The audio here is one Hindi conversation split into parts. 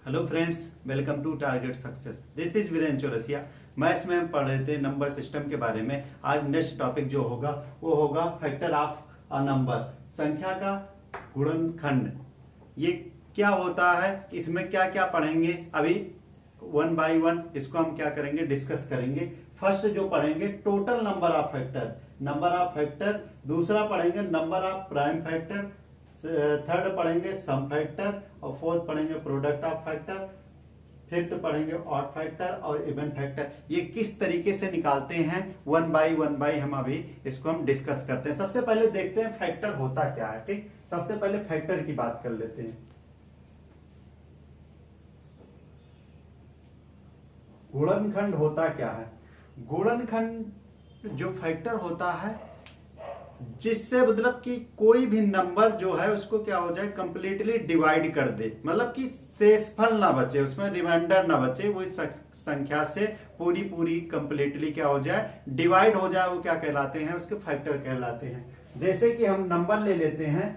Hello friends, welcome to target success. This is Virendra Chaurasia. Maths में हम पढ़ रहे थे नंबर सिस्टम के बारे में। आज नेक्स्ट टॉपिक जो होगा वो होगा फैक्टर ऑफ अ नंबर, संख्या का गुणनखंड। ये क्या होता है, इसमें क्या क्या पढ़ेंगे अभी वन बाय वन इसको हम क्या करेंगे, डिस्कस करेंगे। फर्स्ट जो पढ़ेंगे total number of factor, number of factor. दूसरा पढ़ेंगे number of prime factor. Third पढ़ेंगे सम फैक्टर और फोर्थ पढ़ेंगे प्रोडक्ट ऑफ फैक्टर। फिफ्थ पढ़ेंगे ऑड फैक्टर और इवन फैक्टर। ये किस तरीके से निकालते हैं वन बाय हम अभी इसको हम डिस्कस करते हैं। सबसे पहले देखते हैं फैक्टर होता क्या है। ठीक, सबसे पहले फैक्टर की बात कर लेते हैं। गुणनखंड होता क्या है? गुणनखंड जो फैक्टर होता है जिससे मतलब कि कोई भी नंबर जो है उसको क्या हो जाए, कंप्लीटली डिवाइड कर दे, मतलब कि शेषफल ना बचे, उसमें रिमाइंडर ना बचे, वो संख्या से पूरी कंप्लीटली क्या हो जाए, डिवाइड हो जाए। वो क्या कहलाते हैं, उसके फैक्टर कहलाते हैं। जैसे कि हम नंबर ले लेते हैं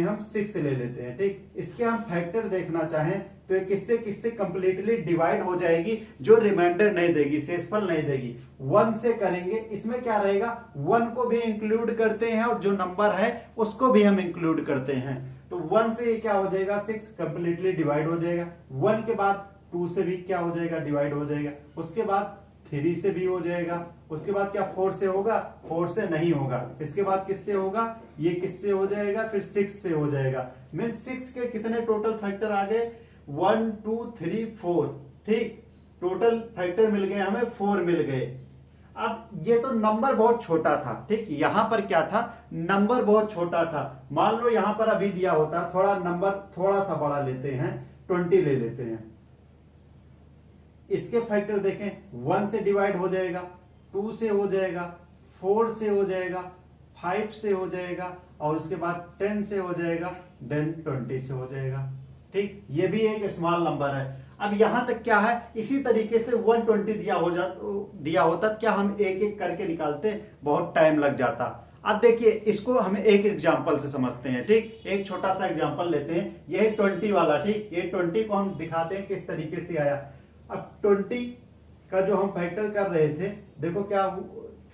हम 6 ले लेते हैं। ठीक, इसके हम फैक्टर देखना चाहें तो किससे कंप्लीटली डिवाइड हो जाएगी, जो रिमाइंडर नहीं देगी, शेषफल नहीं देगी। 1 से करेंगे, इसमें क्या रहेगा, 1 को भी इंक्लूड करते हैं और जो नंबर है उसको भी हम इंक्लूड करते हैं। तो 1 से ये क्या हो जाएगा, 6 कंप्लीटली डिवाइड हो जाएगा। 1 के बाद 2 से भी क्या हो जाएगा, डिवाइड हो जाएगा। उसके बाद 3 से भी हो जाएगा। उसके बाद क्या 4 से होगा, 4 से नहीं होगा। इसके बाद किससे होगा, ये किससे हो जाएगा, फिर 6 से हो जाएगा। मीन्स 6 के कितने टोटल फैक्टर आ गए, 1 2 3 4। ठीक, टोटल फैक्टर मिल गए हमें 4 मिल गए। अब ये तो नंबर बहुत छोटा था। ठीक, यहां पर क्या था, नंबर बहुत छोटा था। मान लो यहां पर अभी दिया होता, थोड़ा नंबर थोड़ा सा बड़ा लेते हैं, 20 ले लेते हैं। इसके फैक्टर देखें, 1 से डिवाइड हो जाएगा, 2 से हो जाएगा, 4 से हो जाएगा, 5 से हो जाएगा और उसके बाद 10 से हो जाएगा, देन 20 से हो जाएगा। ठीक, ये भी एक स्मॉल नंबर है। अब यहां तक क्या है, इसी तरीके से 120 दिया होता क्या हम एक एक करके निकालते, बहुत टाइम लग जाता। अब देखिए इसको हम एक एग्जांपल से समझते हैं। ठीक, एक छोटा सा एग्जांपल लेते हैं, ये 20 वाला। ठीक, ये 20 को हम दिखाते हैं किस तरीके से आया। अब 20 का जो हम फैक्टर कर रहे थे, देखो क्या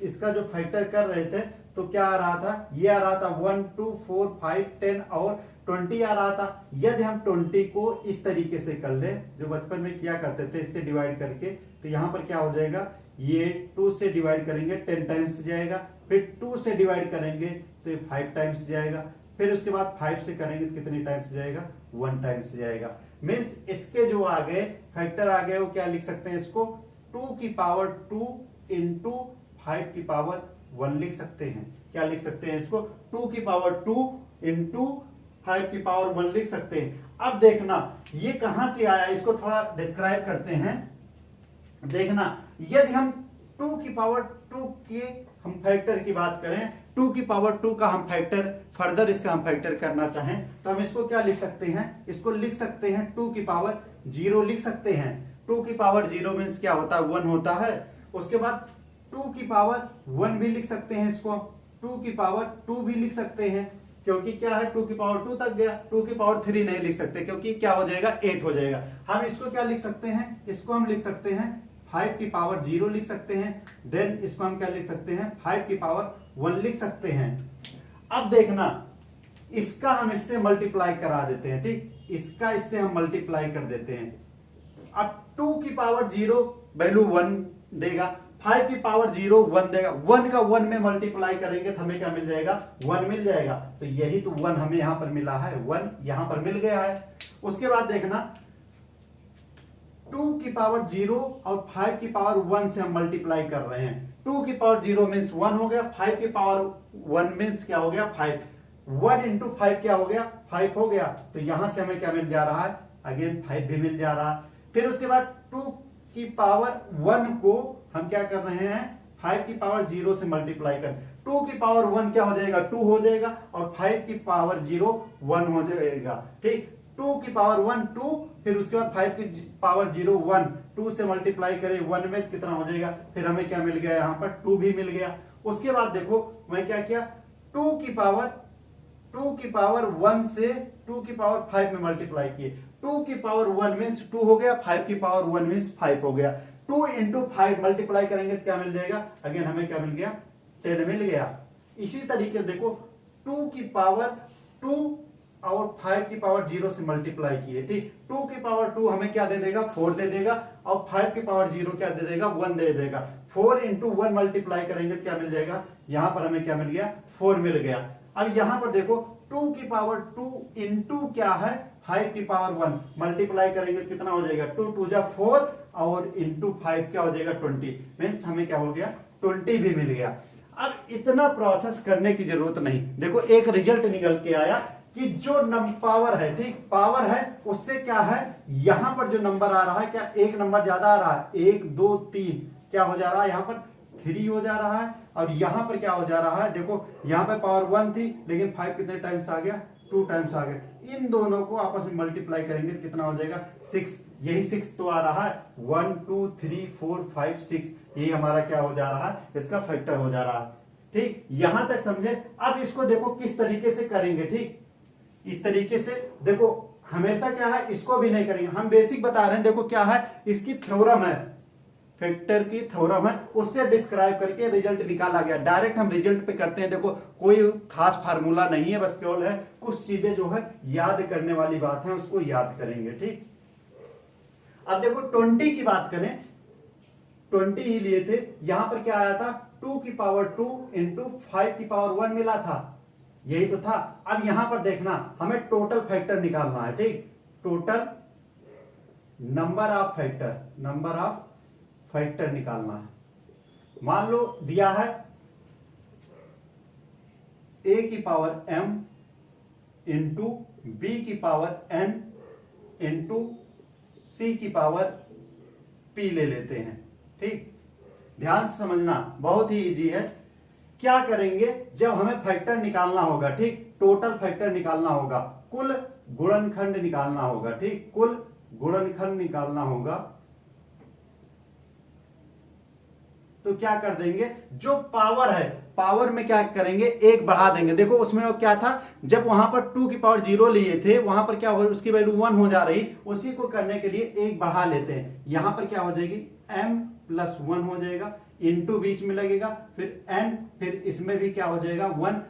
इसका जो फैक्टर कर रहे थे तो क्या आ रहा था, ये आ रहा था 1 2 4 5 10 और 20 आ रहा था। यदि हम 20 को इस तरीके से कर ले, जो बचपन में किया करते थे, इससे डिवाइड करके, तो यहां पर क्या हो जाएगा, ये 2 से डिवाइड करेंगे 10 टाइम्स जाएगा, फिर 2 से डिवाइड करेंगे तो 5 टाइम्स जाएगा, फिर उसके बाद 5 से करेंगे तो कितने टाइम्स जाएगा, 1 टाइम्स जाएगा। मीन्स इसके जो आ गए फैक्टर आ गए, वो क्या लिख सकते हैं, इसको 2 की पावर 2 इंटू 5 की पावर 1 लिख सकते हैं। क्या लिख सकते हैं, इसको 2 की पावर 2 इंटू 5 की पावर 1 लिख सकते हैं। अब देखना ये कहां से आया, इसको थोड़ा डिस्क्राइब करते हैं। देखना, यदि हम 2 की पावर 2 के हम फैक्टर की बात करें, 2 की पावर 2 का हम फैक्टर फर्दर इसका हम फैक्टर करना चाहें तो हम इसको क्या लिख सकते हैं, इसको लिख सकते हैं 2 की पावर 0 लिख सकते हैं। 2 की पावर 0 मीन्स क्या होता है, 1 होता है। उसके बाद 2 की पावर 1 भी लिख सकते हैं, इसको 2 की पावर 2 भी लिख सकते हैं, क्योंकि क्या है 2 की पावर 2 तक गया। 2 की पावर 3 नहीं लिख सकते क्योंकि क्या हो जाएगा, 8 हो जाएगा। हम इसको क्या लिख सकते हैं, इसको हम लिख सकते हैं 5 की पावर 0 लिख सकते हैं। देन इसको हम क्या लिख सकते हैं, 5 की पावर 1 लिख सकते हैं। अब देखना, इसका हम इससे मल्टीप्लाई करा देते हैं। ठीक, इसका इससे हम मल्टीप्लाई कर देते हैं। अब 2 की पावर 0 वैल्यू 1 देगा, 5 की पावर 0 1 देगा। 1 का 1 में मल्टीप्लाई करेंगे तो हमें क्या मिल जाएगा, 1 मिल जाएगा। तो यही तो 1 हमें यहां पर मिला है, 1 यहां पर मिल गया है। उसके बाद देखना 2 की पावर 0 और 5 की पावर 1 से हम मल्टीप्लाई कर रहे हैं। 2 की पावर 0 मीन्स 1 हो गया, 5 की पावर 1 मीन्स क्या हो गया, 5। 1 इंटू 5 क्या हो गया, 5 हो गया। तो यहां से हमें क्या मिल जा रहा है, अगेन 5 भी मिल जा रहा है। फिर उसके बाद 2 की पावर 1 को हम क्या कर रहे हैं, 5 की पावर 0 से मल्टीप्लाई कर। 2 की पावर 1 क्या हो जाएगा, 2 हो जाएगा और 5 की पावर 0 1 हो जाएगा। ठीक, 2 की पावर 1 2, फिर उसके बाद 5 की पावर 0 1, 2 से मल्टीप्लाई करें 1 में कितना हो जाएगा, फिर हमें क्या मिल गया, यहां पर 2 भी मिल गया। उसके बाद देखो मैं क्या किया, 2 की पावर 1 से 2 की पावर 5 में मल्टीप्लाई किए, 2 की पावर 1 मीन्स 2 हो गया, 5 की पावर 1 मीन्स 5 हो गया। 2 इंटू 5 मल्टीप्लाई करेंगे तो क्या मिल जाएगा, अगेन हमें क्या मिल गया, 10 मिल गया। इसी तरीके से देखो 2 की पावर 2 और 5 की पावर 0 से मल्टीप्लाई किए, ठीक, 2 की पावर 2 हमें क्या दे देगा, 4 दे देगा, और 5 की पावर 0 क्या दे देगा, 1 दे देगा। 4 इंटू 1 मल्टीप्लाई करेंगे तो क्या मिल जाएगा, यहां पर हमें क्या मिल गया, 4 मिल गया। अब यहां पर देखो 2 की पावर 2 इंटू क्या है, 5 की पावर 1 मल्टीप्लाई करेंगे तो कितना हो जाएगा, 2 2 जा 4 और इंटू 5 क्या हो जाएगा, 20, मीन्स हमें क्या हो गया, 20 भी मिल गया। अब इतना प्रोसेस करने की जरूरत नहीं, देखो एक रिजल्ट निकल के आया कि जो पावर है, ठीक, पावर है उससे क्या है, यहां पर जो नंबर आ रहा है, क्या एक नंबर ज्यादा आ रहा है, 1 2 3 क्या हो जा रहा है, यहां पर 3 हो जा रहा है, और यहां पर क्या हो जा रहा है, देखो यहां पर पावर 1 थी लेकिन 5 कितने टाइम्स आ गया, 2 टाइम्स आ गया। इन दोनों को आपस में मल्टीप्लाई करेंगे तो कितना हो जाएगा, 6, यही 6 तो आ रहा है, 1 2 3 4 5 6, यही हमारा क्या हो जा रहा है, इसका फैक्टर हो जा रहा है, ठीक, यहां तक समझे। अब इसको देखो किस तरीके से करेंगे, ठीक, इस तरीके से देखो, हमेशा क्या है, इसको भी नहीं करेंगे, हम बेसिक बता रहे हैं, देखो क्या है, इसकी थ्योरम है, फैक्टर की थ्योरम है, उससे डिस्क्राइब करके रिजल्ट निकाला गया। डायरेक्ट हम रिजल्ट पे करते हैं, देखो कोई खास फार्मूला नहीं है, बस केवल है कुछ चीजें जो है याद करने वाली बात है, उसको याद करेंगे, ठीक। अब देखो 20 की बात करें, 20 ही लिए थे, यहां पर क्या आया था, 2 की पावर 2 इंटू 5 की पावर 1 मिला था, यही तो था। अब यहां पर देखना, हमें टोटल फैक्टर निकालना है, ठीक, total number of factor, number of factor निकालना है। मान लो दिया है a की पावर m इंटू बी की पावर n इंटू सी की पावर p ले लेते हैं, ठीक। ध्यान से समझना, बहुत ही इजी है। क्या करेंगे, जब हमें फैक्टर निकालना होगा, ठीक, टोटल फैक्टर निकालना होगा, कुल गुणनखंड निकालना होगा, ठीक, कुल गुणनखंड निकालना होगा, तो क्या कर देंगे, जो पावर है, पावर में क्या करेंगे, एक बढ़ा देंगे। देखो उसमें वो क्या था, जब वहां पर 2 की पावर 0 लिए थे, वहां पर क्या हो, उसकी वैल्यू 1 हो जा रही, उसी को करने के लिए एक बढ़ा लेते हैं। यहां पर क्या हो जाएगी, m प्लस 1 हो जाएगा, इंटू बीच में लगेगा, फिर n, फिर इसमें भी क्या हो जाएगा, 1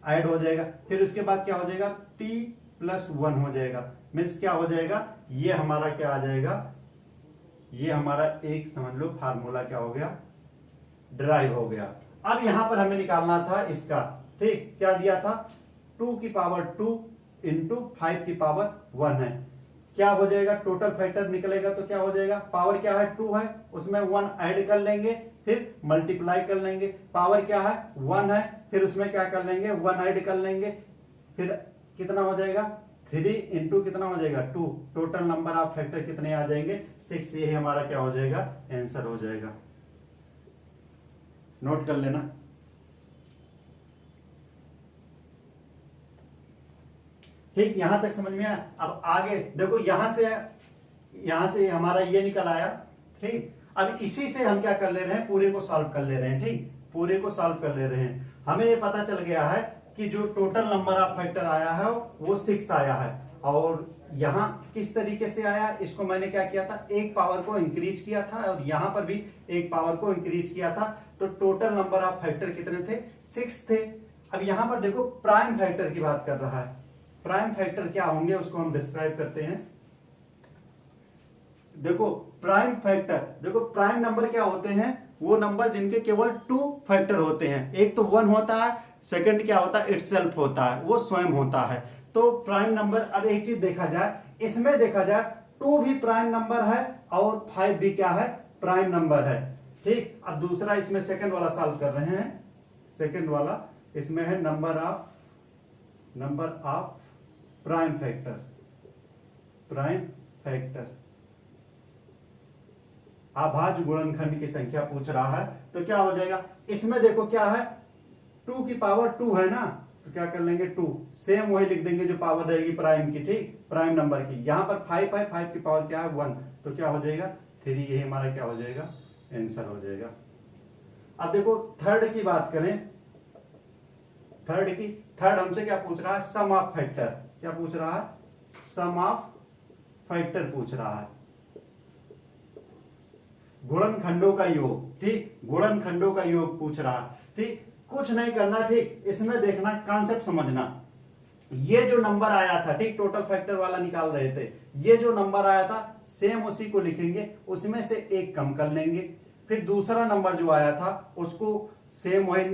ऐड हो जाएगा, फिर उसके बाद क्या हो जाएगा, p प्लस 1 हो जाएगा, मीन्स क्या हो जाएगा, ये हमारा क्या आ जाएगा, ये हमारा एक समझ लो फार्मूला क्या हो गया, ड्राइव हो गया। अब यहां पर हमें निकालना था इसका, ठीक, क्या दिया था, 2 की पावर 2 इंटू 5 की पावर 1 है, क्या हो जाएगा, टोटल फैक्टर निकलेगा तो क्या हो जाएगा, पावर क्या है, 2 है, उसमें 1 ऐड कर लेंगे, फिर मल्टीप्लाई कर लेंगे, पावर क्या है, 1 है, फिर उसमें क्या कर लेंगे, 1 ऐड कर लेंगे, फिर कितना हो जाएगा, 3 इंटू कितना हो जाएगा, 2, टोटल नंबर ऑफ फैक्टर कितने आ जाएंगे, 6, ये हमारा क्या हो जाएगा, आंसर हो जाएगा। नोट कर लेना। ठीक, यहां तक समझ में आया। अब आगे देखो, यहां से हमारा ये निकल आया, ठीक। अब इसी से हम क्या कर ले रहे हैं, पूरे को सॉल्व कर ले रहे हैं, ठीक, पूरे को सॉल्व कर ले रहे हैं। हमें ये पता चल गया है कि जो टोटल नंबर ऑफ फैक्टर आया है वो 6 आया है, और यहां किस तरीके से आया, इसको मैंने क्या किया था, एक पावर को इंक्रीज किया था, और यहां पर भी एक पावर को इंक्रीज किया था, तो टोटल नंबर ऑफ फैक्टर कितने थे, 6 थे। अब यहां पर देखो प्राइम फैक्टर की बात कर रहा है, प्राइम फैक्टर क्या होंगे उसको हम डिस्क्राइब करते हैं। देखो प्राइम फैक्टर, देखो प्राइम नंबर क्या होते हैं, वो नंबर जिनके केवल 2 फैक्टर होते हैं, एक तो 1 होता है, सेकंड क्या होता है, इटसेल्फ होता है, वो स्वयं होता है। तो प्राइम नंबर, अब एक चीज देखा जाए, इसमें देखा जाए 2 भी प्राइम नंबर है और 5 भी क्या है, प्राइम नंबर है, ठीक। अब दूसरा इसमें सेकंड वाला सॉल्व कर रहे हैं, सेकंड वाला इसमें है number of prime factor, prime factor, अभाज्य गुणनखंड की संख्या पूछ रहा है, तो क्या हो जाएगा, इसमें देखो क्या है, 2 की पावर 2 है ना, तो क्या कर लेंगे, 2 सेम वही लिख देंगे जो पावर रहेगी प्राइम की, ठीक, प्राइम नंबर की। यहां पर 5 है, 5 की पावर क्या है, 1, तो क्या हो जाएगा, 3, यही हमारा क्या हो जाएगा, आंसर हो जाएगा। अब देखो थर्ड की बात करें, थर्ड हमसे क्या पूछ रहा है, सम ऑफ फैक्टर, क्या पूछ रहा है, सम ऑफ फैक्टर पूछ रहा है, गुणनखंडों का योग, ठीक, गुणनखंडों का योग पूछ रहा है, ठीक। कुछ नहीं करना, ठीक, इसमें देखना, कॉन्सेप्ट समझना। ये जो नंबर आया था, ठीक, टोटल फैक्टर वाला निकाल रहे थे, ये जो नंबर आया था सेम उसी को लिखेंगे, उसमें से एक कम कर लेंगे, फिर दूसरा नंबर जो आया था उसको सेम वही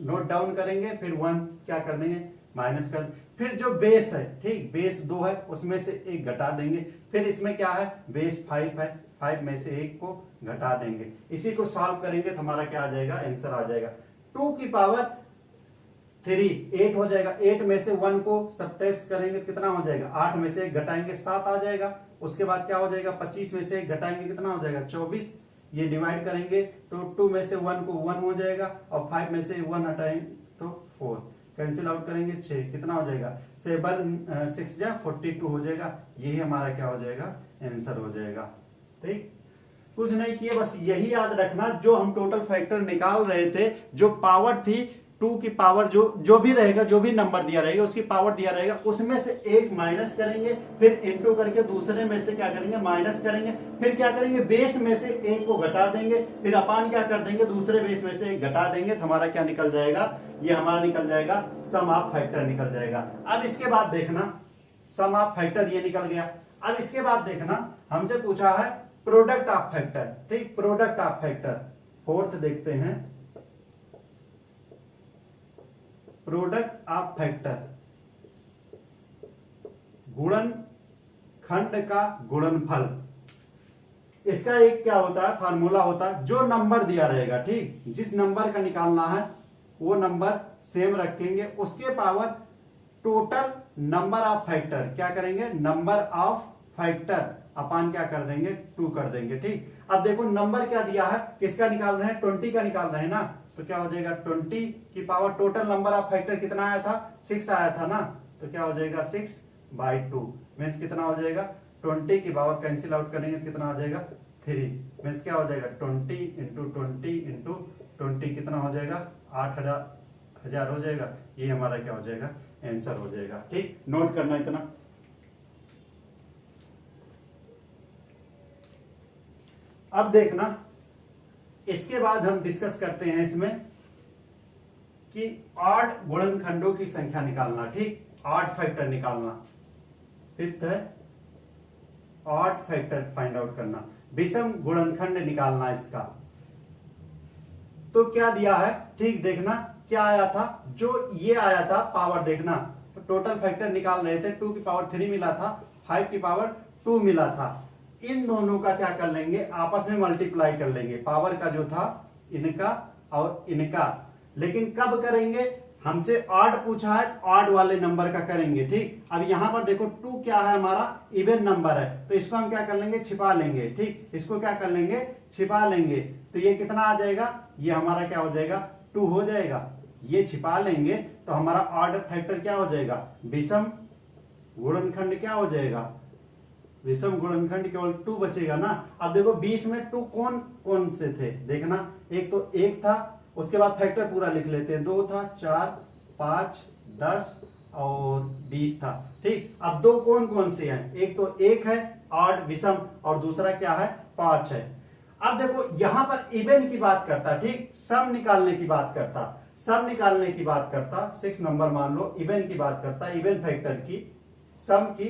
नोट डाउन करेंगे, फिर 1 क्या कर देंगे, माइनस कर, फिर जो बेस है, ठीक, बेस 2 है उसमें से एक घटा देंगे, फिर इसमें क्या है, बेस 5 है, 5 में से एक को घटा देंगे। इसी को सॉल्व करेंगे तो हमारा क्या आ जाएगा, आंसर आ जाएगा 2 की पावर 3 8 हो जाएगा। 8 में से 1 को सबट्रैक्ट करेंगे कितना हो जाएगा, 8 में से 1 घटाएंगे 7 आ जाएगा। उसके बाद क्या हो जाएगा, 25 में से 1 घटाएंगे कितना हो जाएगा, 24। ये डिवाइड करेंगे तो 2 में से 1 को 1 हो जाएगा, और 5 में से 1 हटाएंगे तो 4, कैंसिल आउट करेंगे 6, कितना हो जाएगा, 7 6 जा 42 हो जाएगा। यही हमारा क्या हो जाएगा, आंसर हो जाएगा, ठीक। कुछ नहीं किए, बस यही याद रखना, जो हम टोटल फैक्टर निकाल रहे थे, जो पावर थी 2 की पावर, जो भी रहेगा, जो भी नंबर दिया रहेगा उसकी पावर दिया रहेगा, उसमें से एक माइनस करेंगे, फिर इनटू करके दूसरे में से क्या करेंगे, माइनस करेंगे, फिर क्या करेंगे, बेस में से एक को घटा देंगे, फिर अपान क्या कर देंगे, दूसरे बेस में से एक घटा देंगे, तो हमारा क्या निकल जाएगा, ये हमारा निकल जाएगा सम ऑफ फैक्टर निकल जाएगा। अब इसके बाद देखना, सम ऑफ फैक्टर ये निकल गया। अब इसके बाद देखना, हमसे पूछा है प्रोडक्ट ऑफ फैक्टर, ठीक, प्रोडक्ट ऑफ फैक्टर, फोर्थ देखते हैं, प्रोडक्ट ऑफ फैक्टर, गुणनखंड का गुणनफल। इसका एक क्या होता है, फार्मूला होता है, जो नंबर दिया रहेगा, ठीक, जिस नंबर का निकालना है वो नंबर सेम रखेंगे, उसके power total number of factor क्या करेंगे, नंबर ऑफ फैक्टर अपान क्या कर देंगे, 2 कर देंगे, ठीक। अब देखो नंबर क्या दिया है, किसका निकाल रहे हैं, 20 का निकाल रहे हैं ना, तो क्या हो जाएगा, 20 की power total number of factor कितना आया था, 6 आया था ना, तो क्या हो जाएगा 6/2 मीन्स कितना हो जाएगा, 20 की पावर कैंसिल आउट करेंगे तो कितना हो जाएगा 3 मीन्स क्या हो जाएगा 20 इंटू 20 इंटू 20 कितना हो जाएगा 8,000 हो जाएगा। ये हमारा क्या हो जाएगा, आंसर हो जाएगा, ठीक। नोट करना इतना। अब देखना, इसके बाद हम डिस्कस करते हैं इसमें कि ऑड गुणनखंडों की संख्या निकालना, ठीक, ऑड फैक्टर निकालना। फिफ्थ है ऑड फैक्टर फाइंड आउट करना, विषम गुणनखंड निकालना इसका। तो क्या दिया है, ठीक, देखना क्या आया था, जो ये आया था पावर, देखना तो टोटल फैक्टर निकाल रहे थे, 2 की पावर 3 मिला था, 5 की पावर 2 मिला था। इन दोनों का क्या कर लेंगे, आपस में मल्टीप्लाई कर लेंगे, पावर का जो था इनका और इनका। लेकिन कब करेंगे, हमसे ऑड पूछा है, ऑड वाले नंबर का करेंगे, ठीक। अब यहां पर देखो 2 क्या है, हमारा इवन नंबर है, तो इसको हम क्या कर लेंगे, छिपा लेंगे, ठीक, इसको क्या कर लेंगे, छिपा लेंगे। तो ये कितना आ जाएगा, ये हमारा क्या हो जाएगा 2 हो जाएगा। ये छिपा लेंगे तो हमारा ऑड फैक्टर क्या हो जाएगा, विषम गुणनखंड क्या हो जाएगा, विषम गुणनखंड केवल 2 बचेगा ना। अब देखो 20 में 2 कौन कौन से थे, देखना, एक तो 1 था, उसके बाद फैक्टर पूरा लिख लेते हैं, 2 था, 4 5 10 और 20 था, ठीक। अब 2 कौन कौन से हैं, एक तो 1 है ऑड विषम, और दूसरा क्या है 5 है। अब देखो यहां पर इवन की बात करता, ठीक, सम निकालने की बात करता, सम निकालने की बात करता, 6 नंबर मान लो, इवन की बात करता, इवन फैक्टर की, सम की।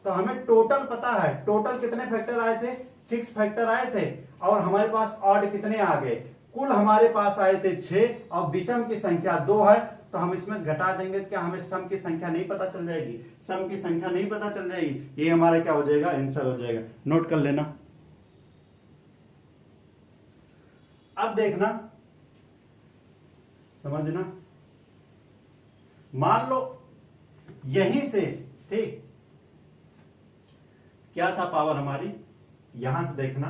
तो हमें टोटल पता है, टोटल कितने फैक्टर आए थे, 6 फैक्टर आए थे, और हमारे पास ऑड कितने आ गए, कुल हमारे पास आए थे 6, और विषम की संख्या 2 है, तो हम इसमें घटा देंगे, क्या हमें सम की संख्या नहीं पता चल जाएगी, सम की संख्या नहीं पता चल जाएगी। ये हमारा क्या हो जाएगा, आंसर हो जाएगा, नोट कर लेना। अब देखना, समझना, मान लो यहीं से, ठीक, क्या था पावर हमारी, यहां से देखना,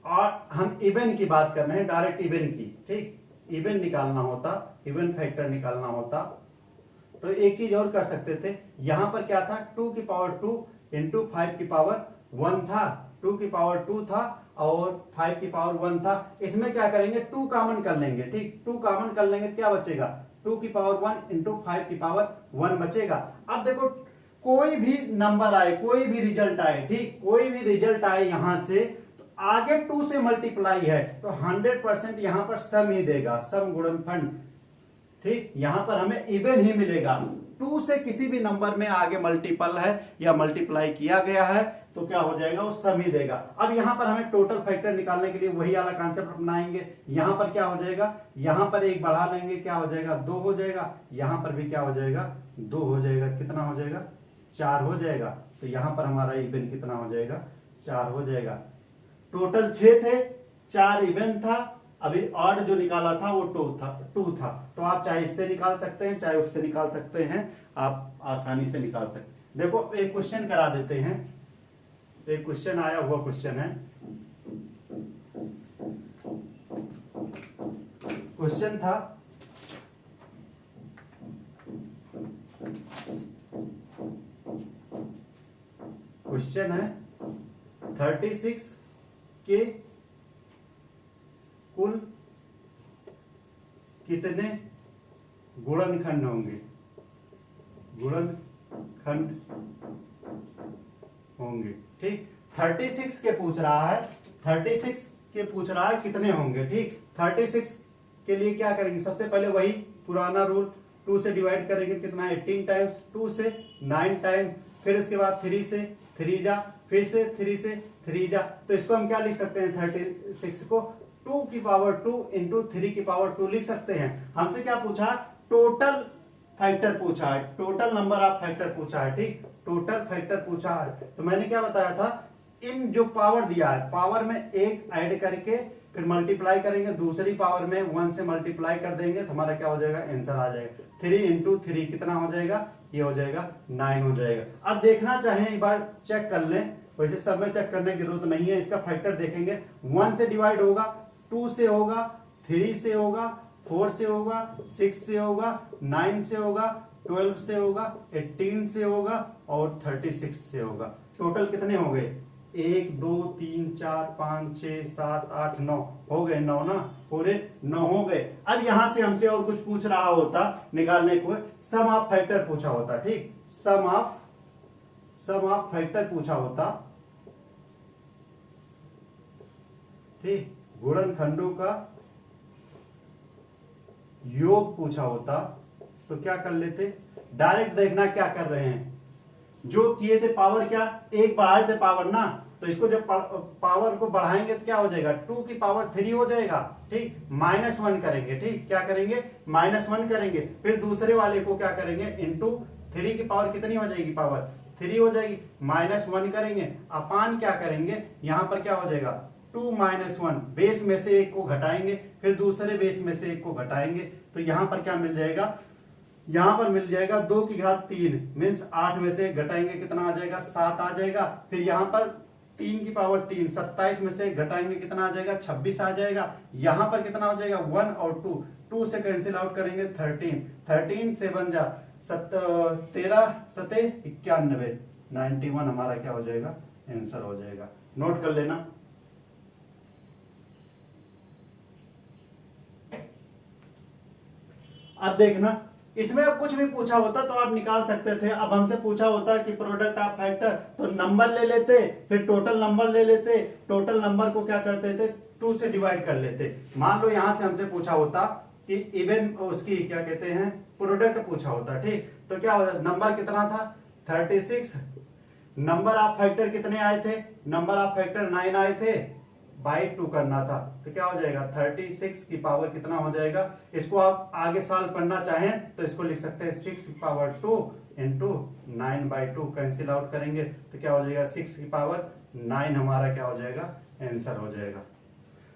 और हम इवन की बात कर रहे हैं, डायरेक्ट इवन की, ठीक, इवन निकालना होता, इवन फैक्टर निकालना होता, तो एक चीज और कर सकते थे, यहां पर क्या था, 2 की पावर 2 इंटू 5 की पावर 1 था, 2 की पावर 2 था और 5 की पावर 1 था। इसमें क्या करेंगे, 2 कॉमन कर लेंगे, ठीक, 2 कॉमन कर लेंगे, क्या बचेगा 2 की पावर 1 इंटू 5 की पावर 1 बचेगा। अब देखो कोई भी नंबर आए, कोई भी रिजल्ट आए, ठीक, कोई भी रिजल्ट आए यहां से, तो आगे 2 से मल्टीप्लाई है तो 100% यहां पर सम ही देगा, सम गुणनफल, ठीक, यहां पर हमें इवन ही मिलेगा। 2 से किसी भी नंबर में आगे मल्टीपल है या मल्टीप्लाई किया गया है तो क्या हो जाएगा, वो सम ही देगा। अब यहां पर हमें टोटल फैक्टर निकालने के लिए वही वाला कॉन्सेप्ट अपनाएंगे। यहां पर क्या हो जाएगा, यहां पर एक बढ़ा लेंगे, क्या हो जाएगा, 2 हो जाएगा, यहां पर भी क्या हो जाएगा, 2 हो जाएगा, कितना हो जाएगा, 4 हो जाएगा। तो यहां पर हमारा इवन कितना हो जाएगा, 4 हो जाएगा। टोटल 6 थे, 4 इवन था, अभी ऑड जो निकाला था वो 2 था। तो आप चाहे इससे निकाल सकते हैं, चाहे उससे निकाल सकते हैं, आप आसानी से निकाल सकते हैं। देखो एक क्वेश्चन करा देते हैं, एक क्वेश्चन आया हुआ क्वेश्चन है। क्वेश्चन था क्वेश्चन है 36 के कुल कितने गुणनखंड होंगे, गुणनखंड होंगे, ठीक। 36 के पूछ रहा है, 36 के पूछ रहा है कितने होंगे, ठीक। 36 के लिए क्या करेंगे, सबसे पहले वही पुराना रूल, 2 से डिवाइड करेंगे, कितना 18 टाइम्स, 2 से 9 टाइम, फिर उसके बाद 3 से 3 जा, फिर से 3 से 3 जा। तो इसको हम क्या लिख सकते हैं, 36 को 2 की पावर 2 इंटू 3 की पावर 2 लिख सकते हैं। हमसे क्या पूछा, टोटल फैक्टर पूछा है, टोटल नंबर ऑफ फैक्टर पूछा है, ठीक, टोटल फैक्टर पूछा है। तो मैंने क्या बताया था, इन जो पावर दिया है, पावर में एक ऐड करके फिर मल्टीप्लाई करेंगे, दूसरी पावर में 1 से मल्टीप्लाई कर देंगे तो हमारा क्या हो जाएगा, आंसर आ जाएगा। 3 इंटू 3 कितना हो जाएगा, ये हो जाएगा 9 हो जाएगा। अब देखना चाहें एक बार चेक कर लें, वैसे सब में चेक करने की जरूरत नहीं है, इसका फैक्टर देखेंगे। 1 से डिवाइड होगा, 2 से होगा, 3 से होगा, 4 से होगा, 6 से होगा, 9 से होगा, 12 से होगा, 18 से होगा और 36 से होगा। टोटल कितने हो गए, 1 2 3 4 5 6 7 8 9 हो गए, 9 ना, पूरे 9 हो गए। अब यहां से हमसे और कुछ पूछ रहा होता निकालने को, सम ऑफ फैक्टर पूछा होता, ठीक, सम ऑफ फैक्टर पूछा होता, ठीक, गुणनखंडों का योग पूछा होता तो क्या कर लेते, डायरेक्ट देखना क्या कर रहे हैं, जो किए थे पावर क्या, एक बढ़ाए थे पावर ना, तो इसको जब पावर को बढ़ाएंगे तो क्या हो जाएगा, 2 की पावर 3 हो जाएगा, ठीक, -1 करेंगे, ठीक, क्या करेंगे, -1 करेंगे, फिर दूसरे वाले को क्या करेंगे, इंटू 3 की पावर कितनी हो जाएगी, पावर 3 हो जाएगी, -1 करेंगे, अपान क्या करेंगे, यहां पर क्या हो जाएगा, 2 - 1, बेस में से एक को घटाएंगे, फिर दूसरे बेस में से एक को घटाएंगे, तो यहां पर क्या मिल जाएगा, यहां पर मिल जाएगा 2 की घात 3 मीन्स 8 में से घटाएंगे कितना आ जाएगा, 7 आ जाएगा। फिर यहां पर 3 की पावर 3, 27 में से घटाएंगे कितना आ जाएगा, 26 आ जाएगा। यहां पर कितना हो जाएगा, 1 और 2 से कैंसिल आउट करेंगे 13 से बन जा 13 सते 91, 91 हमारा क्या हो जाएगा, आंसर हो जाएगा। नोट कर लेना। अब देखना, इसमें अब कुछ भी पूछा होता तो आप निकाल सकते थे। अब हमसे पूछा होता कि प्रोडक्ट ऑफ फैक्टर, तो नंबर ले लेते, फिर टोटल नंबर ले लेते, टोटल नंबर को क्या करते थे, 2 से डिवाइड कर लेते। मान लो यहां से हमसे पूछा होता कि इवन उसकी क्या कहते हैं, प्रोडक्ट पूछा होता, ठीक, तो क्या होता, नंबर कितना था 36, नंबर ऑफ फैक्टर कितने आए थे, नंबर ऑफ फैक्टर 9 आए थे, बाई 2 करना था, तो क्या हो जाएगा 36 की पावर कितना हो जाएगा। इसको आप आगे सॉल्व करना चाहें तो इसको लिख सकते हैं 6 की पावर 2 इंटू 9/2, कैंसिल आउट करेंगे तो क्या हो जाएगा 6 की पावर 9 हमारा क्या हो जाएगा, आंसर हो जाएगा।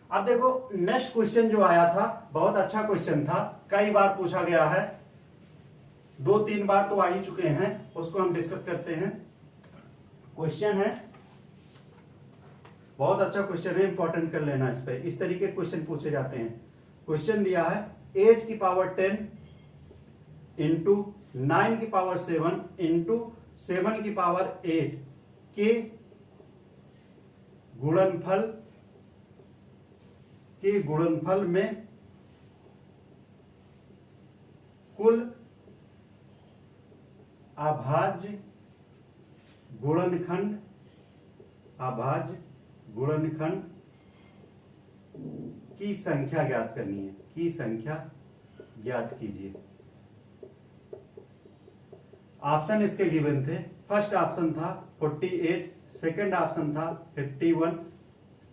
अब देखो नेक्स्ट क्वेश्चन जो आया था बहुत अच्छा क्वेश्चन था, कई बार पूछा गया है, 2-3 बार तो आ ही चुके हैं, उसको हम डिस्कस करते हैं। क्वेश्चन है, बहुत अच्छा क्वेश्चन है, इंपॉर्टेंट कर लेना इस पे, इस तरीके क्वेश्चन पूछे जाते हैं। क्वेश्चन दिया है 8 की पावर 10 इंटू 9 की पावर 7 इंटू 7 की पावर 8 के गुणनफल में कुल अभाज्य गुणनखंड, अभाज्य गुणनखंड की संख्या ज्ञात करनी है, की संख्या ज्ञात कीजिए। ऑप्शन इसके गिवन थे, फर्स्ट ऑप्शन था 48, सेकंड ऑप्शन था 51,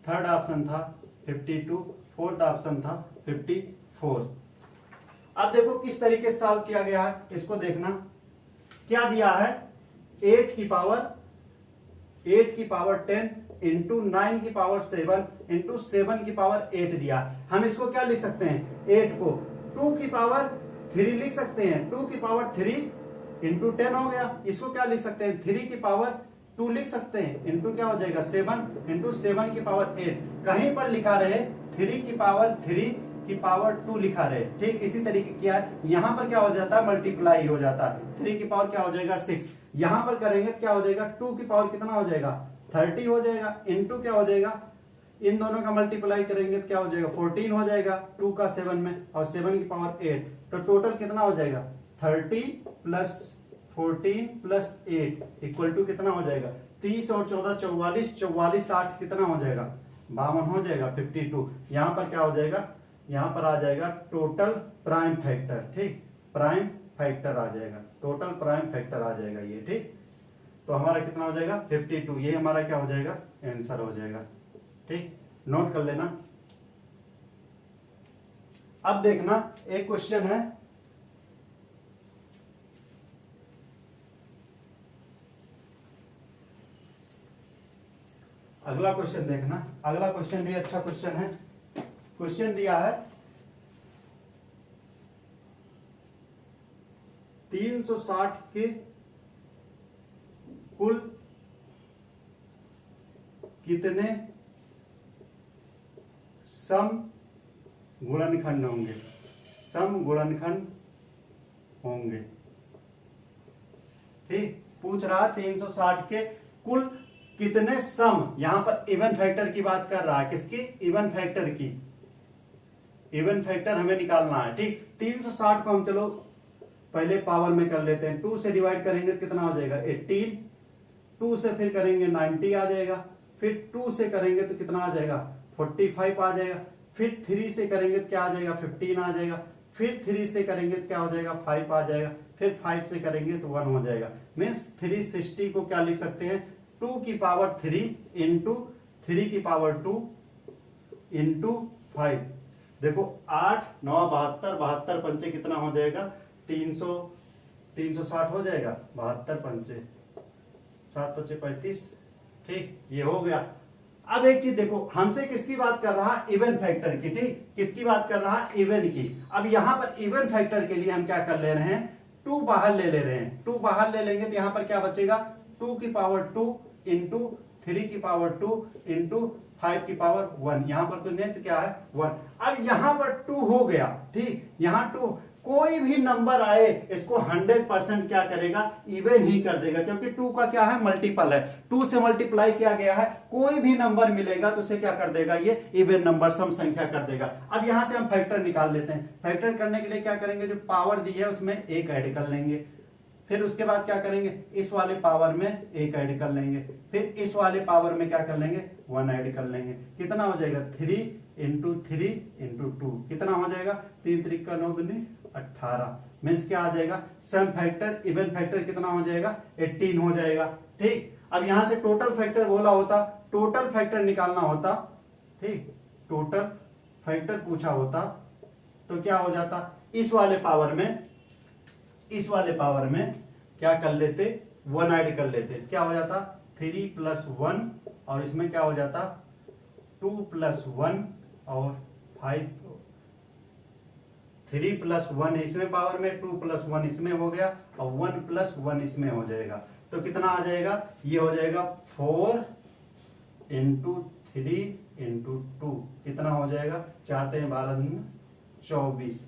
थर्ड ऑप्शन था 52, फोर्थ ऑप्शन था 54। अब देखो किस तरीके से सॉल्व किया गया है, इसको देखना। क्या दिया है, 8 की पावर 10 इंटू 9 की पावर 7 इंटू 7 की पावर 8 दिया। हम इसको क्या लिख सकते हैं, 8 को 2 की पावर 3 लिख सकते हैं, 2 की पावर 3 इंटू 10 हो गया। इसको क्या लिख सकते हैं, 3 की पावर 2 लिख सकते हैं, इंटू क्या हो जाएगा 7 इंटू 7 की पावर 8। कहीं पर लिखा रहे 3 की पावर 3 की पावर 2 लिखा रहे, ठीक इसी तरीके किया है। यहां पर क्या हो जाता है, मल्टीप्लाई हो जाता है, 3 की पावर क्या हो जाएगा 6। यहां पर करेंगे तो क्या हो जाएगा, 2 की पावर कितना हो जाएगा 30 हो जाएगा, इंटू क्या हो जाएगा, इन दोनों का मल्टीप्लाई करेंगे तो क्या हो जाएगा 14 हो जाएगा, 2 का 7 में और 7 की पावर 8, तो टोटल कितना हो जाएगा 30 प्लस 14 प्लस 8 इक्वल टू कितना हो जाएगा 30 और 14 44, 44 60 कितना हो जाएगा 52 हो जाएगा 52। यहां पर क्या हो जाएगा, यहां पर आ जाएगा टोटल प्राइम फैक्टर, ठीक प्राइम फैक्टर आ जाएगा, टोटल प्राइम फैक्टर आ जाएगा ये, ठीक। तो हमारा कितना हो जाएगा 52, ये हमारा क्या हो जाएगा आंसर हो जाएगा, ठीक नोट कर लेना। अब देखना एक क्वेश्चन है, अगला क्वेश्चन देखना, अगला क्वेश्चन भी अच्छा क्वेश्चन है। क्वेश्चन दिया है 360 के कुल कितने सम गुणनखंड होंगे, सम गुणनखंड होंगे, ठीक पूछ रहा 360 के कुल कितने सम, यहां पर इवन फैक्टर की बात कर रहा है, किसकी इवन फैक्टर की, इवन फैक्टर हमें निकालना है, ठीक। 360 को हम चलो पहले पावर में कर लेते हैं, 2 से डिवाइड करेंगे तो कितना हो जाएगा 18, 2 से फिर करेंगे 90 आ जाएगा, फिर 2 से करेंगे तो कितना आ जाएगा 45 आ जाएगा, फिर 3 से करेंगे तो क्या आ जाएगा 15 आ जाएगा, फिर 3 से करेंगे तो क्या हो जाएगा 5 आ जाएगा, फिर 5 से करेंगे तो 1 हो जाएगा। मीन्स 360 को क्या लिख सकते हैं 2 की पावर 3 इंटू 3 की पावर 2 इंटू 5। देखो 8 9 72, 72 पंचे कितना हो जाएगा 360 हो जाएगा, 72 पंचे 7 पंचे 35, ठीक ये हो गया। अब एक चीज देखो, हमसे किसकी बात कर रहा है इवन फैक्टर की, ठीक किसकी बात कर रहा है इवन की। अब यहां पर इवन फैक्टर के लिए हम क्या कर ले रहे हैं 2 बाहर ले रहे हैं, 2 बाहर ले लेंगे तो यहां पर क्या बचेगा 2 की पावर 2 इंटू 3 की पावर 2 इंटू 5 की पावर 1, यहां पर कुछ नहीं तो क्या है 1। अब यहां पर 2 हो गया, ठीक यहां 2, कोई भी नंबर आए इसको 100% क्या करेगा इवन ही कर देगा, क्योंकि 2 का क्या है मल्टीपल है, 2 से मल्टीप्लाई किया गया है, कोई भी नंबर मिलेगा तो उसे क्या कर देगा ये इवन नंबर सम संख्या कर देगा। अब यहां से हम फैक्टर निकाल लेते हैं, फैक्टर करने के लिए क्या करेंगे जो पावर दी है उसमें 1 ऐड कर लेंगे, फिर उसके बाद क्या करेंगे इस वाले पावर में 1 ऐड कर लेंगे, फिर इस वाले पावर में क्या कर लेंगे 1 ऐड कर लेंगे, कितना हो जाएगा 3 इंटू 3 इंटू 2 कितना हो जाएगा 3 3 का 9 दूनी 18। मीन्स क्या आ जाएगा सम फैक्टर इवन फैक्टर कितना हो जाएगा 18 हो जाएगा, ठीक। अब यहां से टोटल फैक्टर बोला होता, टोटल फैक्टर निकालना होता, ठीक टोटल फैक्टर पूछा होता तो क्या हो जाता इस वाले पावर में क्या कर लेते 1 ऐड कर लेते, क्या हो जाता 3 प्लस 1 और इसमें क्या हो जाता 2 प्लस 1 और 5, 3 प्लस 1 इसमें पावर में 2 प्लस 1 इसमें हो गया और 1 प्लस 1 इसमें हो जाएगा, तो कितना आ जाएगा ये हो जाएगा 4 इंटू 3 इंटू 2 कितना हो जाएगा 4 12 24,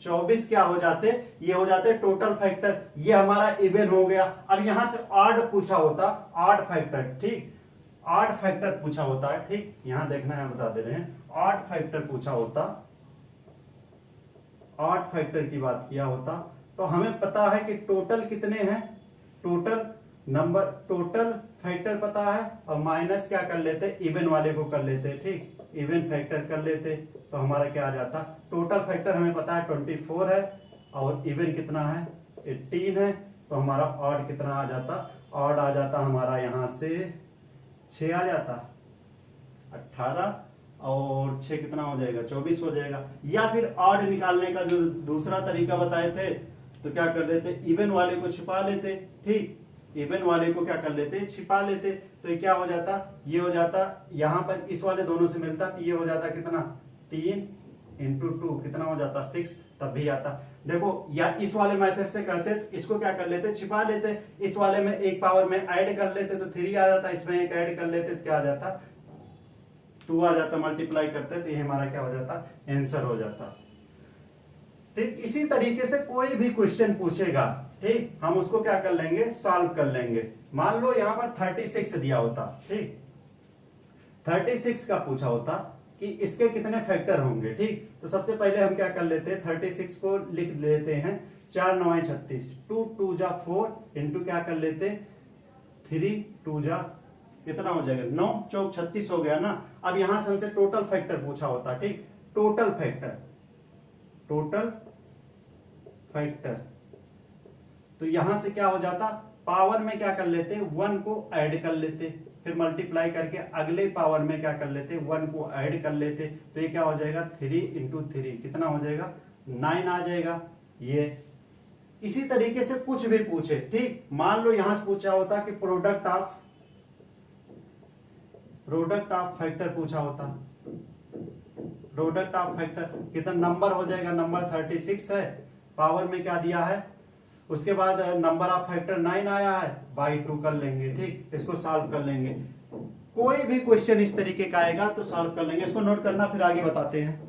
24 क्या हो जाते ये हो जाते टोटल फैक्टर, ये हमारा इवन हो गया। अब यहां से ऑड पूछा होता, ऑड फैक्टर, ठीक ऑड फैक्टर पूछा होता है, ठीक यहां देखना है बता दे रहे हैं, ऑड फैक्टर पूछा होता, ऑड फैक्टर की बात किया होता तो हमें पता है कि टोटल कितने हैं, टोटल नंबर, टोटल फैक्टर पता है, और माइनस क्या कर लेते, इवन वाले को कर लेते, ठीक, इवन फैक्टर कर लेते, तो हमारा क्या आ जाता, टोटल फैक्टर हमें पता है 24 है, और इवन कितना है 18 है, तो हमारा ऑड कितना आ जाता, ऑड आ जाता हमारा यहाँ से 6 आ जाता, 18 और 6 कितना हो जाएगा, 24 हो जाएगा। या फिर ऑड निकालने का जो दूसरा तरीका बताए थे, तो क्या कर लेते, इवन वाले को छिपा लेते, ठीक, इवन वाले को क्या कर लेते, छिपा लेते, तो ये क्या हो जाता, ये हो जाता, यहाँ पर इस वाले दोनों से मिलता, तो ये हो जाता कितना, 3 इंटू 2 कितना हो जाता, 6, तब भी आता। देखो, या इस वाले मेथड से करते, इसको क्या कर लेते, छिपा लेते, इस वाले में एक पावर में ऐड कर लेते तो 3 आ जाता, इसमें एक ऐड कर लेते तो क्या आ जाता, 2 आ जाता, मल्टीप्लाई करते तो ये हमारा क्या हो जाता, आंसर हो जाता। ठीक, इसी तरीके से कोई भी क्वेश्चन पूछेगा, ठीक, हम उसको क्या कर लेंगे, सॉल्व कर लेंगे। मान लो यहाँ पर 36 दिया होता, ठीक, 36 का पूछा होता कि इसके कितने फैक्टर होंगे, ठीक, तो सबसे पहले हम क्या कर लेते हैं, 36 को लिख लेते हैं 4 9 36, 2 2 जा 4 इंटू क्या कर लेते, 3 2 जा कितना हो जाएगा, 9 चौक 36 हो गया ना। अब यहां से हमसे टोटल फैक्टर पूछा होता, ठीक, टोटल फैक्टर, टोटल फैक्टर, तो यहां से क्या हो जाता, पावर में क्या कर लेते, 1 को ऐड कर लेते, फिर मल्टीप्लाई करके अगले पावर में क्या कर लेते, 1 को ऐड कर लेते, तो ये क्या हो जाएगा, 3 इंटू 3 कितना हो जाएगा, 9 आ जाएगा। ये इसी तरीके से कुछ भी पूछे, ठीक, मान लो यहां पूछा होता कि प्रोडक्ट ऑफ फैक्टर पूछा होता, प्रोडक्ट ऑफ फैक्टर कितना नंबर हो जाएगा, नंबर 36 है, पावर में क्या दिया है, उसके बाद नंबर ऑफ फैक्टर 9 आया है, बाई 2 कर लेंगे, ठीक, इसको सॉल्व कर लेंगे। कोई भी क्वेश्चन इस तरीके का आएगा तो सॉल्व कर लेंगे, इसको नोट करना, फिर आगे बताते हैं।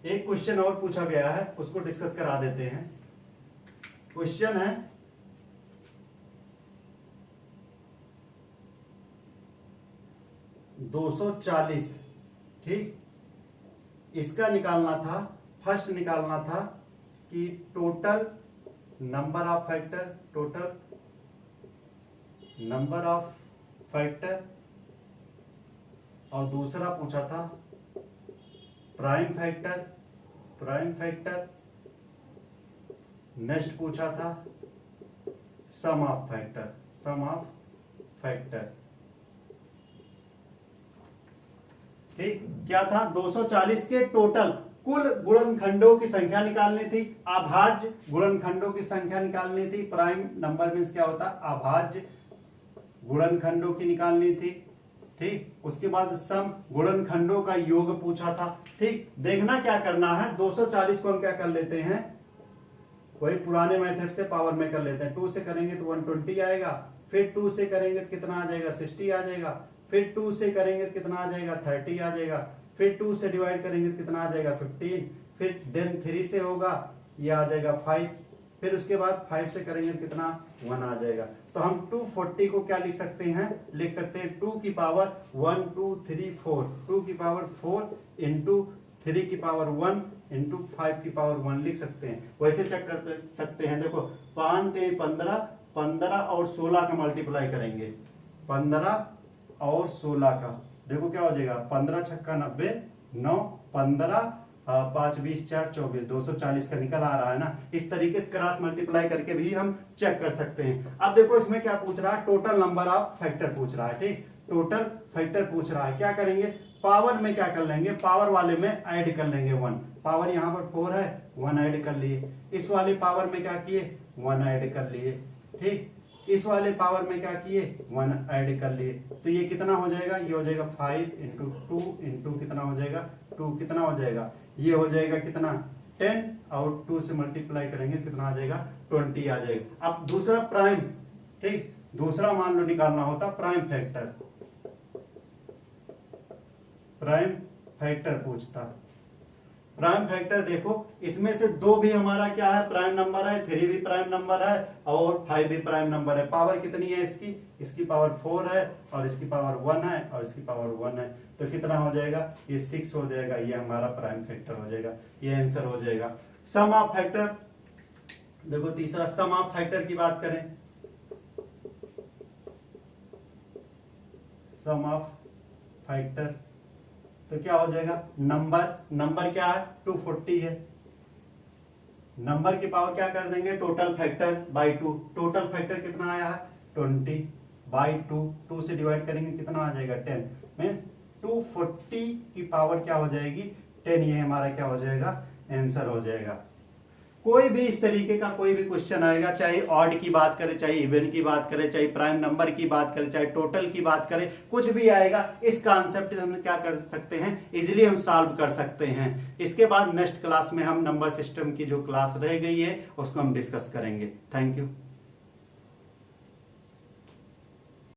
एक क्वेश्चन और पूछा गया है, उसको डिस्कस करा देते हैं। क्वेश्चन है 240, ठीक, इसका निकालना था, फर्स्ट निकालना था कि total number of factor, total number of factor, और दूसरा पूछा था prime factor, prime factor, next पूछा था sum of factor, sum of factor, ठीक, क्या था, 240 के टोटल कुल गुणनखंडों की संख्या निकालनी थी, अभाज्य गुणनखंडों की संख्या निकालनी थी, प्राइम नंबर मींस क्या होता, अभाज्य गुणनखंडों की निकालनी थी, ठीक, उसके बाद सम गुणनखंडों का योग पूछा था, ठीक। देखना क्या करना है, 240 को हम क्या कर लेते हैं, वही पुराने मेथड से पावर में कर लेते हैं, 2 से करेंगे तो 120 आएगा, फिर 2 से करेंगे तो कितना आ जाएगा, 60 आ जाएगा, फिर 2 से करेंगे तो कितना आ जाएगा, 30 आ जाएगा, फिर 2 से डिवाइड करेंगे तो कितना आ जाएगा, 15, फिर देन 3 से होगा, ये आ जाएगा 5, फिर उसके बाद 5 से करेंगे तो कितना, 1 आ जाएगा। तो हम 240 को क्या लिख सकते हैं, लिख सकते हैं 2 की पावर 1 2 3 4, 2 की पावर 4 इंटू 3 की पावर 1 इंटू 5 की पावर 1 लिख सकते हैं। वैसे चेक कर सकते हैं, देखो 5 3 15, 15 और 16 का मल्टीप्लाई करेंगे, 15 और 16 का, देखो क्या हो जाएगा, 15 छक्का 90, 9 15 5 20 4 24, 240 का निकल आ रहा है ना। इस तरीके से क्रॉस मल्टीप्लाई करके भी हम चेक कर सकते हैं। अब देखो इसमें क्या पूछ रहा है, टोटल नंबर ऑफ फैक्टर पूछ रहा है, ठीक, टोटल फैक्टर पूछ रहा है। क्या करेंगे, पावर में क्या कर लेंगे, पावर वाले में ऐड कर लेंगे 1, पावर यहाँ पर 4 है, 1 ऐड कर लिए, इस वाले पावर में क्या किए, 1 ऐड कर लिए, ठीक, इस वाले पावर में क्या किए, 1 ऐड कर लिए, तो ये कितना हो जाएगा, ये हो जाएगा 5 इंटू 2 इंटू कितना हो जाएगा, 2 कितना हो जाएगा, ये हो जाएगा कितना 10, और 2 से मल्टीप्लाई करेंगे कितना आ जाएगा, 20 आ जाएगा। अब दूसरा प्राइम, ठीक, दूसरा मान लो निकालना होता प्राइम फैक्टर, प्राइम फैक्टर पूछता, प्राइम फैक्टर देखो, इसमें से 2 भी हमारा क्या है, प्राइम नंबर है, 3 भी प्राइम नंबर है और 5 भी प्राइम नंबर है। पावर कितनी है इसकी, इसकी पावर 4 है और इसकी पावर 1 है और इसकी पावर 1 है, तो कितना हो जाएगा, ये 6 हो जाएगा, ये हमारा प्राइम फैक्टर हो जाएगा, ये आंसर हो जाएगा। सम ऑफ फैक्टर देखो, तीसरा सम ऑफ फैक्टर की बात करें, सम ऑफ फैक्टर तो क्या हो जाएगा, नंबर क्या है 240 है, नंबर की पावर क्या कर देंगे, total factor by 2, total factor कितना आया है 20 बाई 2, 2 से डिवाइड करेंगे कितना आ जाएगा 10, मीन्स 240 की पावर क्या हो जाएगी 10, ये हमारा क्या हो जाएगा आंसर हो जाएगा। कोई भी इस तरीके का कोई भी क्वेश्चन आएगा, चाहे ऑड की बात करें, चाहे इवन की बात करें, चाहे प्राइम नंबर की बात करें, चाहे टोटल की बात करें, कुछ भी आएगा, इस कॉन्सेप्ट हम क्या कर सकते हैं, इजीली हम सॉल्व कर सकते हैं। इसके बाद नेक्स्ट क्लास में हम नंबर सिस्टम की जो क्लास रह गई है उसको हम डिस्कस करेंगे। Thank you.